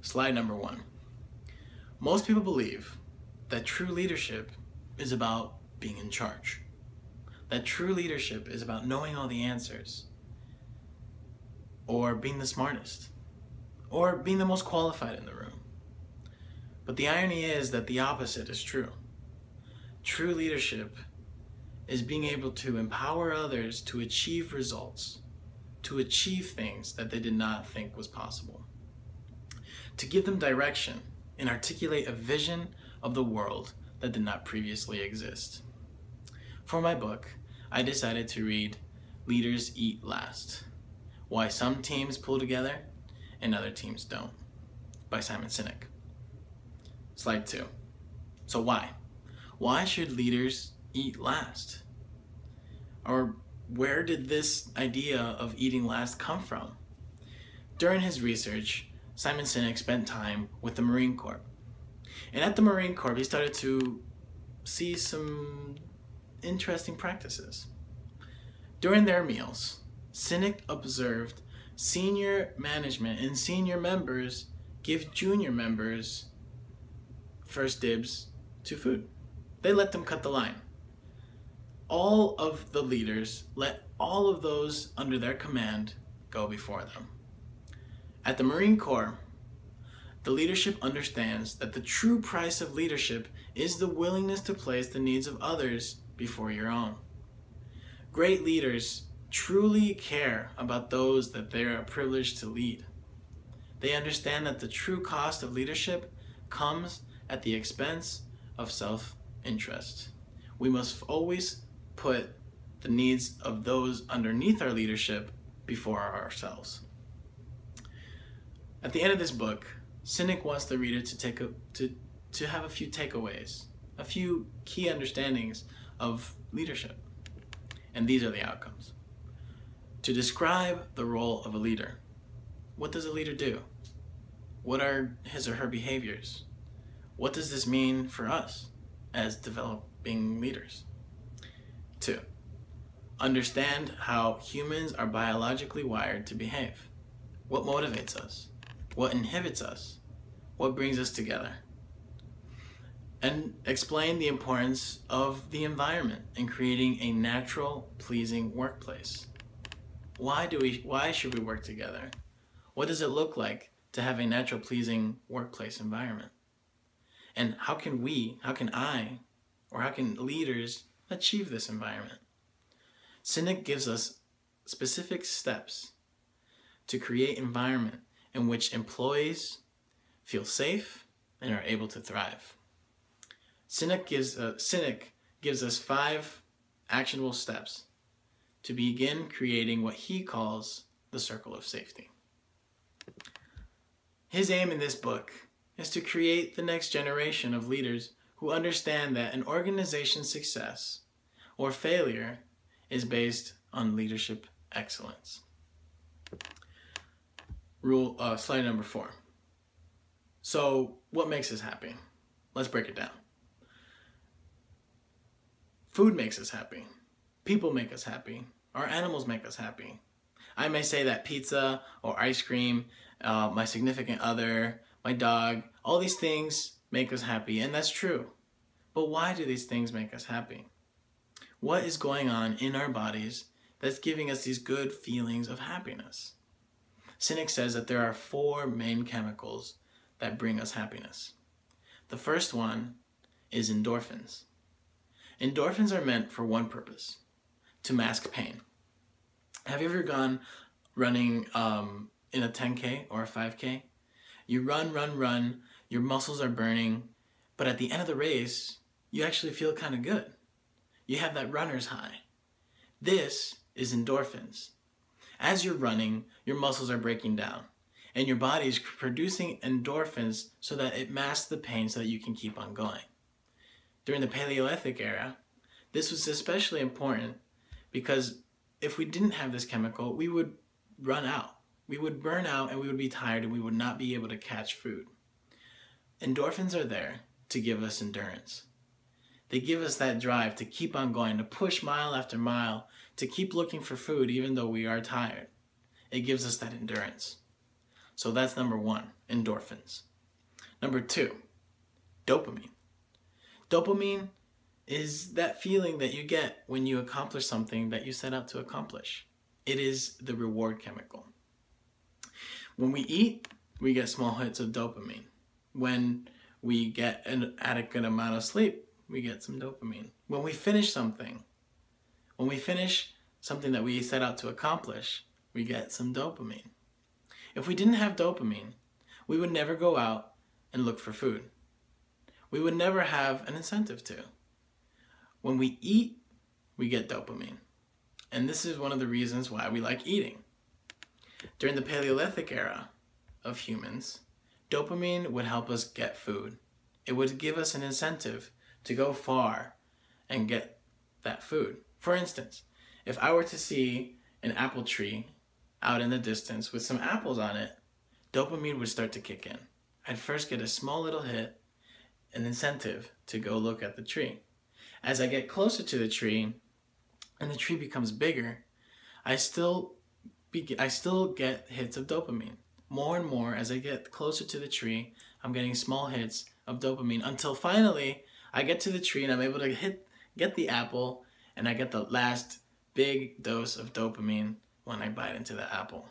Slide number 1. Most people believe that true leadership is about being in charge. That true leadership is about knowing all the answers, or being the smartest, or being the most qualified in the room. But the irony is that the opposite is true. True leadership is being able to empower others to achieve results, to achieve things that they did not think was possible, to give them direction and articulate a vision of the world that did not previously exist. For my book, I decided to read Leaders Eat Last: Why Some Teams Pull Together and Other Teams Don't, by Simon Sinek. Slide 2. So why? Why should leaders eat last? Or where did this idea of eating last come from? During his research, Simon Sinek spent time with the Marine Corps. And at the Marine Corps, he started to see some interesting practices. During their meals, Sinek observed senior management and senior members give junior members first dibs to food. They let them cut the line. All of the leaders let all of those under their command go before them. At the Marine Corps, the leadership understands that the true price of leadership is the willingness to place the needs of others before your own. Great leaders truly care about those that they are privileged to lead. They understand that the true cost of leadership comes at the expense of self-interest. We must always put the needs of those underneath our leadership before ourselves. At the end of this book, Sinek wants the reader to have a few takeaways, a few key understandings of leadership. And these are the outcomes. To describe the role of a leader, what does a leader do? What are his or her behaviors? What does this mean for us as developing leaders? 2, understand how humans are biologically wired to behave. What motivates us? What inhibits us? What brings us together? And explain the importance of the environment in creating a natural, pleasing workplace. Why should we work together? What does it look like to have a natural, pleasing workplace environment? And how can leaders achieve this environment? Sinek gives us specific steps to create an environment in which employees feel safe and are able to thrive. Sinek gives us 5 actionable steps to begin creating what he calls the circle of safety. His aim in this book is to create the next generation of leaders who understand that an organization's success or failure is based on leadership excellence. Slide number 4. So what makes us happy? Let's break it down. Food makes us happy. People make us happy. Our animals make us happy. I may say that pizza or ice cream, my significant other, my dog, all these things make us happy, and that's true. But why do these things make us happy? What is going on in our bodies that's giving us these good feelings of happiness? Sinek says that there are 4 main chemicals that bring us happiness. The first one is endorphins. Endorphins are meant for one purpose: to mask pain. Have you ever gone running in a 10K or a 5K? You run, your muscles are burning, but at the end of the race, you actually feel kind of good. You have that runner's high. This is endorphins. As you're running, your muscles are breaking down, and your body is producing endorphins so that it masks the pain so that you can keep on going. During the Paleolithic era, this was especially important because if we didn't have this chemical, we would run out. We would burn out and we would be tired and we would not be able to catch food. Endorphins are there to give us endurance. They give us that drive to keep on going, to push mile after mile, to keep looking for food even though we are tired. It gives us that endurance. So that's number one, endorphins. Number two, dopamine. Dopamine is that feeling that you get when you accomplish something that you set out to accomplish. It is the reward chemical. When we eat, we get small hits of dopamine. When we get an adequate amount of sleep, we get some dopamine. When we finish something that we set out to accomplish, we get some dopamine. If we didn't have dopamine, we would never go out and look for food. We would never have an incentive to. When we eat, we get dopamine. And this is one of the reasons why we like eating. During the Paleolithic era of humans, dopamine would help us get food. It would give us an incentive to go far and get that food. For instance, if I were to see an apple tree out in the distance with some apples on it, dopamine would start to kick in. I'd first get a small little hit, an incentive to go look at the tree. As I get closer to the tree and the tree becomes bigger, I still get hits of dopamine. More and more as I get closer to the tree, I'm getting small hits of dopamine until finally I get to the tree and I'm able to get the apple, and I get the last big dose of dopamine when I bite into the apple.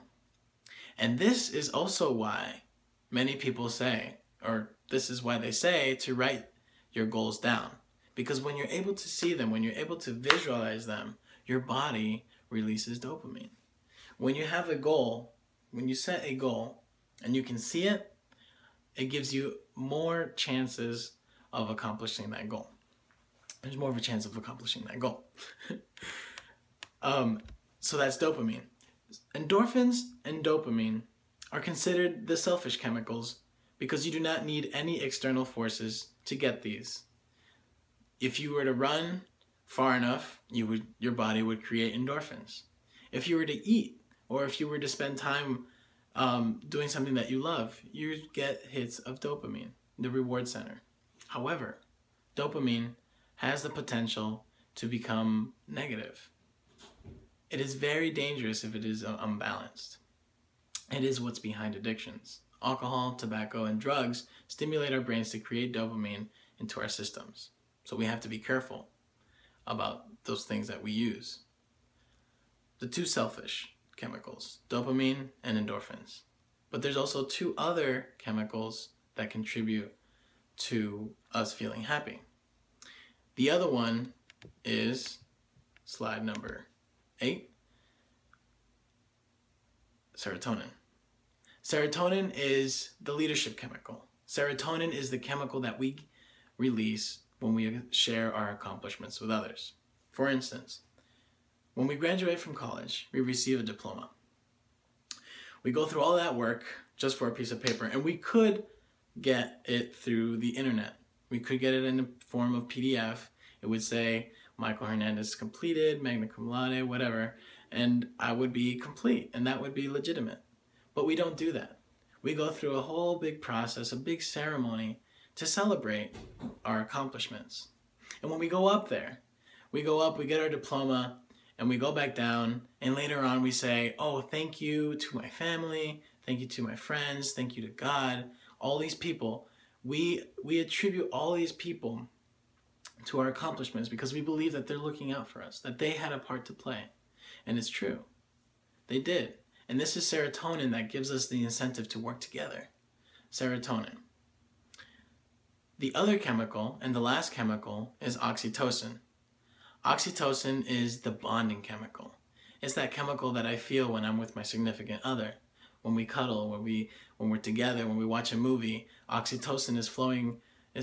And this is also why many people say, or this is why they say to write your goals down. Because when you're able to see them, when you're able to visualize them, your body releases dopamine. When you have a goal, when you set a goal and you can see it, it gives you more chances of accomplishing that goal. There's more of a chance of accomplishing that goal. So that's dopamine. Endorphins and dopamine are considered the selfish chemicals because you do not need any external forces to get these. If you were to run far enough, your body would create endorphins. If you were to eat, or if you were to spend time doing something that you love, you get hits of dopamine, the reward center. However, dopamine has the potential to become negative. It is very dangerous if it is unbalanced. It is what's behind addictions. Alcohol, tobacco, and drugs stimulate our brains to create dopamine into our systems. So we have to be careful about those things that we use. The two selfish chemicals, dopamine and endorphins. But there's also two other chemicals that contribute to us feeling happy. The other one is slide number 8, serotonin. Serotonin is the leadership chemical. Serotonin is the chemical that we release when we share our accomplishments with others. For instance, when we graduate from college, we receive a diploma. We go through all that work just for a piece of paper, and we could get it through the internet. We could get it in the form of PDF. It would say, Michael Hernandez completed, magna cum laude, whatever, and I would be complete, and that would be legitimate. But we don't do that. We go through a whole big process, a big ceremony to celebrate our accomplishments. And when we go up there, we get our diploma, and we go back down, and later on we say, oh, thank you to my family, thank you to my friends, thank you to God, all these people. We attribute all these people to our accomplishments because we believe that they're looking out for us, that they had a part to play. And it's true. They did. And this is serotonin that gives us the incentive to work together. Serotonin. The other chemical, and the last chemical, is oxytocin. Oxytocin is the bonding chemical. It's that chemical that I feel when I'm with my significant other. When we cuddle, when we're together, when we watch a movie, oxytocin is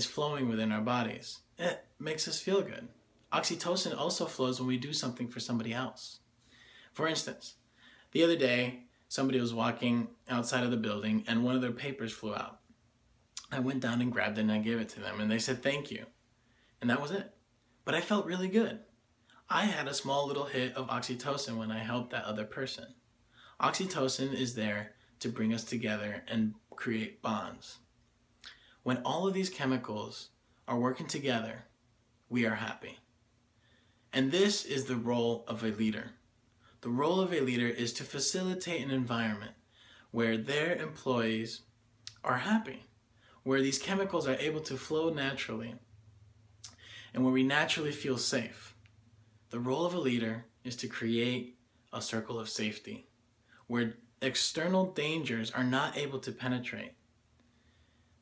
flowing within our bodies. It makes us feel good. Oxytocin also flows when we do something for somebody else. For instance, the other day, somebody was walking outside of the building and one of their papers flew out. I went down and grabbed it and I gave it to them and they said thank you. And that was it. But I felt really good. I had a small little hit of oxytocin when I helped that other person. Oxytocin is there to bring us together and create bonds. When all of these chemicals are working together, we are happy. And this is the role of a leader. The role of a leader is to facilitate an environment where their employees are happy, where these chemicals are able to flow naturally, and where we naturally feel safe. The role of a leader is to create a circle of safety, where external dangers are not able to penetrate.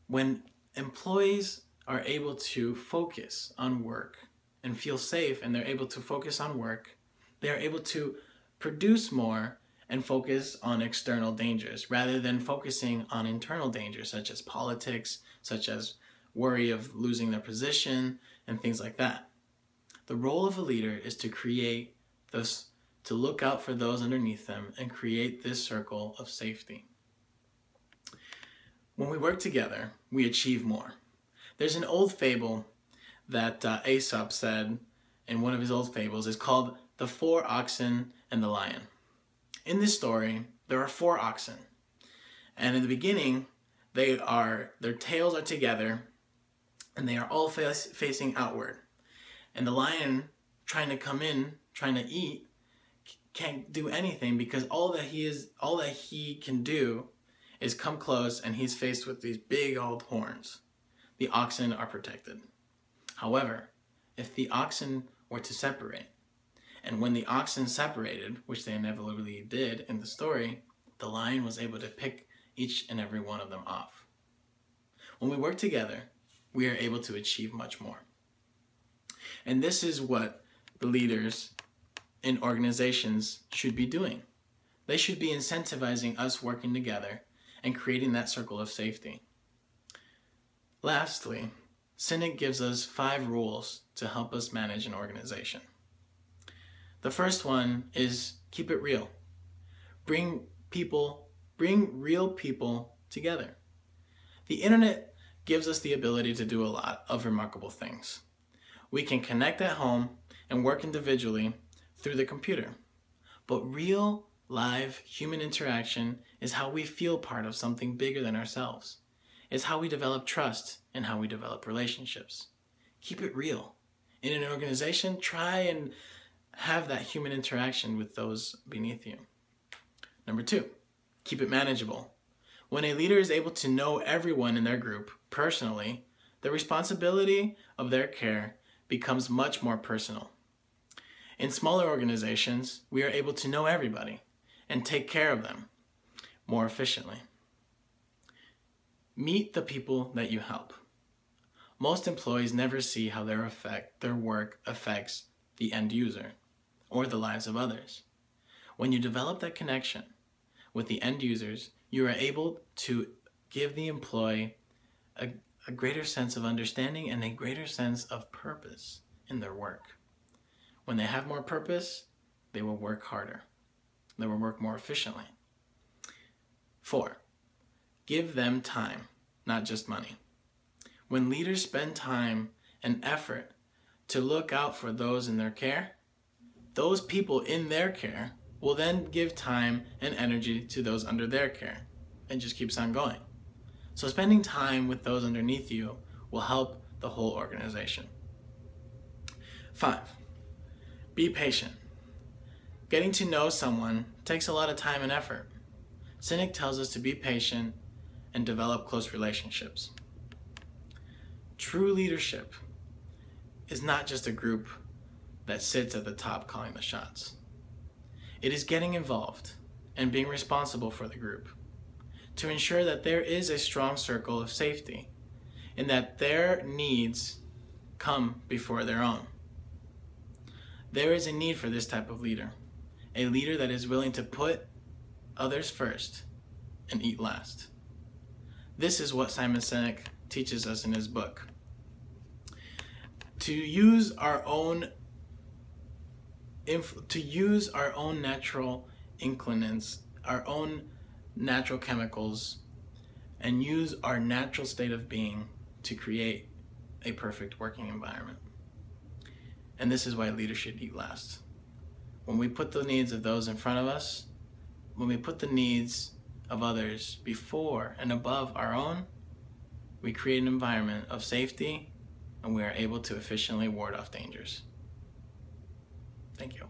When employees are able to focus on work and feel safe, and they're able to focus on work, they are able to produce more and focus on external dangers rather than focusing on internal dangers such as politics, such as worry of losing their position, and things like that. The role of a leader is to create this, to look out for those underneath them and create this circle of safety. When we work together, we achieve more. There's an old fable that Aesop said in one of his old fables. It's called The Four Oxen and the Lion. In this story, there are 4 oxen, and in the beginning, their tails are together, and they are all facing outward. And the lion, trying to come in, trying to eat, can't do anything because all that he can do is come close, and he's faced with these big old horns. The oxen are protected. However, if the oxen were to separate, and when the oxen separated, which they inevitably did in the story, the lion was able to pick each and every one of them off. When we work together, we are able to achieve much more. And this is what the leaders in organizations should be doing. They should be incentivizing us working together and creating that circle of safety. Lastly, Sinek gives us 5 rules to help us manage an organization. The first one is keep it real. Bring real people together. The internet gives us the ability to do a lot of remarkable things. We can connect at home and work individually through the computer. But real, live, human interaction is how we feel part of something bigger than ourselves. It's how we develop trust and how we develop relationships. Keep it real. In an organization, try and have that human interaction with those beneath you. Number 2, keep it manageable. When a leader is able to know everyone in their group personally, the responsibility of their care becomes much more personal. In smaller organizations, we are able to know everybody and take care of them more efficiently. Meet the people that you help. Most employees never see how their work affects the end user or the lives of others. When you develop that connection with the end users, you are able to give the employee a greater sense of understanding and a greater sense of purpose in their work. When they have more purpose, they will work harder. They will work more efficiently. 4, give them time, not just money. When leaders spend time and effort to look out for those in their care, those people in their care will then give time and energy to those under their care, and just keeps on going. So spending time with those underneath you will help the whole organization. 5, be patient. Getting to know someone takes a lot of time and effort. Sinek tells us to be patient and develop close relationships. True leadership is not just a group that sits at the top calling the shots. It is getting involved and being responsible for the group to ensure that there is a strong circle of safety and that their needs come before their own. There is a need for this type of leader, a leader that is willing to put others first and eat last. This is what Simon Sinek teaches us in his book. To use our own natural inclinants, our own natural chemicals, and use our natural state of being to create a perfect working environment. And this is why leaders should eat last. When we put the needs of those in front of us, when we put the needs of others before and above our own, we create an environment of safety, and we are able to efficiently ward off dangers. Thank you.